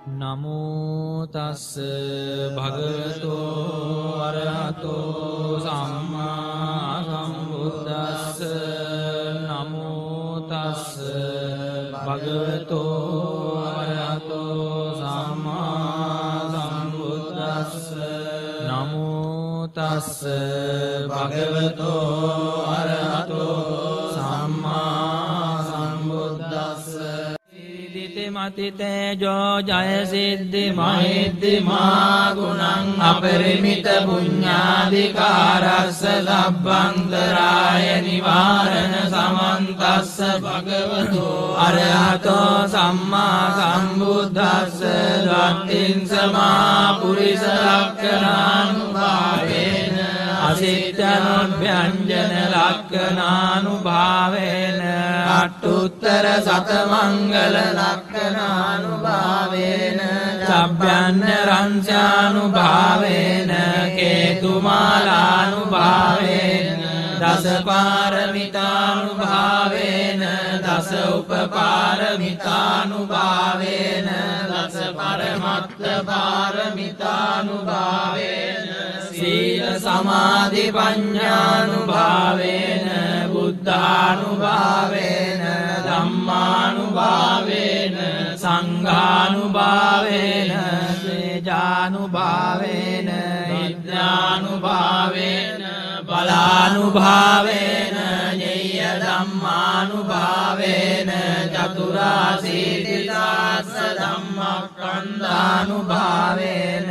නමෝ තස්ස භගවතෝ අරහතෝ සම්මා සම්බුද්දස්ස නමෝ තස්ස භගවතෝ අරහතෝ සම්මා සම්බුද්දස්ස නමෝ තස්ස භගවතෝ අරහතෝ සම්මා සම්බුද්දස්ස මති තේජෝ ජය සිද්ධි මහිද්දි මා ගුණං අපරිමිත පුඤ්ඤාධිකාරස්ස ලබ්බන්තරාය නිවාරණ සමන්තස්ස භගවතෝ අරහතෝ සම්මා සම්බුද්දස්ස දත්තිං සමා පුරිස ලක්ඛණානුභාවේන අසිට්ඨනොභ්‍යංජන ලක්ඛණානුභාවේන අට්ඨුත්තර සතමංගල ලක්ඛණානුභාවේන සබ්බයන්‍ය රංසානුභාවේන කේතුමාලානුභාවේන දස පාරමිතානුභාවේන දස උපපාරමිතානුභාවේන දස පරමත්ත පාරමිතානුභාවේන සීල සමාධි පඤ්ඤානුභාවේන බුද්ධානුභාවේන ධම්මානුභාවේන සංඝානුභාවේන තේජානුභාවේන විද්‍යානුභාවේන බලානුභාවේන ඤෙය්‍ය ධම්මානුභාවේන චතුරාසීතිදාස්ස ධම්මස්කන්ධානුභාවේන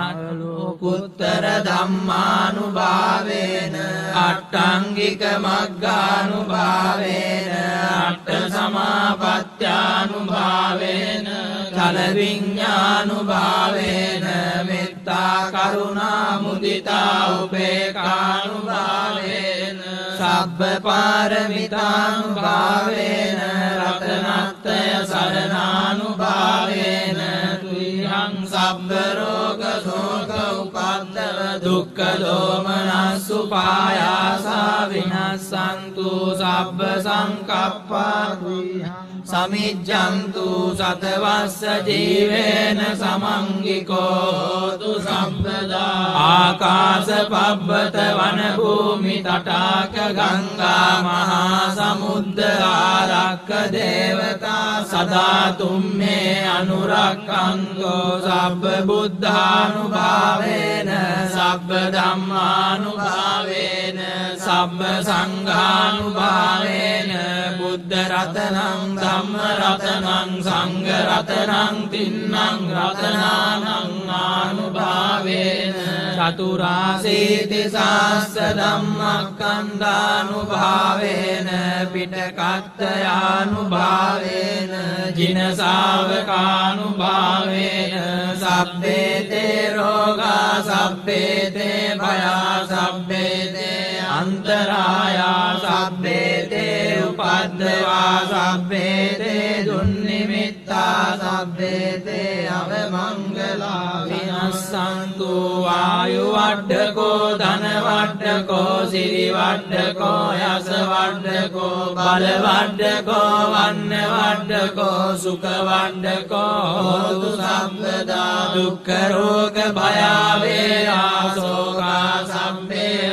අනුකුත්තර ධම්මානුභාවේන අට්ඨංගික මග්ගානුභාවේන අට්ඨ සමාපත්ත්‍යානුභාවේන චල විඤ්ඤානුභාවේන මෙත්තා කරුණා මුදිතා උපේක්ඛානුභාවේන සබ්බ පාරමිතානුභාවේන රතනත්‍රය සරණානුභාවේන තුයං සබ්බ රෝග ශෝක උපද්දව දුක්ඛ දෝමනස්සු පායාසා විනස්සන්තු සබ්බ සංකප්පා සමිජ්ජන්තු සතවස්ස ජීවේන සමංගිකෝ හෝතු සම්පදා ආකාශ පබ්බත වන භූමි තටාක ගංගා මහා සමුද්ද ආරක්ක දේවතා සදා තුම්මේ අනුරක්ඛන්තෝ සබ්බ බුද්ධානුභාවේන සබ්බ ධම්මානුභාවේන සබ්බ සංඝානුභාවේන බුද්ධ රතනං ධම්ම රතනං සංඝ රතනං තින්නං රතනානං ආනුභාවේන චතුරාසීති සාස්ස ධම්මස්කන්ධානුභාවේන පිටකත්තයානුභාවේන ජින ශාවකානුභාවේන සබ්බේ තේ රෝගා සබ්බේ තේ භයා සබ්බේ තේ අන්තරායා සබ්බේ තේ උපද්දවා සබ්බේ තේ දුන්නිමිත්තා සබ්බේ තේ අවමංගලා විනස්සන්තු ආයු වඩ්ඩකෝ ධන වඩ්ඩකෝ සිරි වඩ්ඩකෝ යස වඩ්ඩකෝ බල වඩ්ඩකෝ වන්න වඩ්ඩකෝ සුඛ වඩ්ඩකෝ හෝතු සම්පදා දුක්ඛ රෝග භය වේරා ශෝකා සම්පේ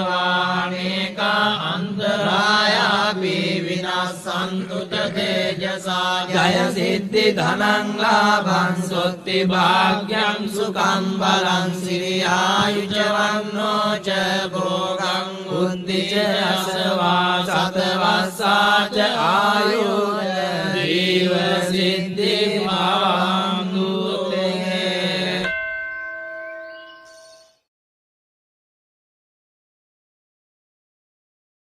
උපද්දවානේකා අන්තරායාපි විනස්සන්තු තේජසා ජය සිද්ධි ධනං ලාභං සොත්ති භාග්‍යං සුඛං බලං සිරි ආයුජ වන්නෝ ච භෝගං බුද්ධි ච අස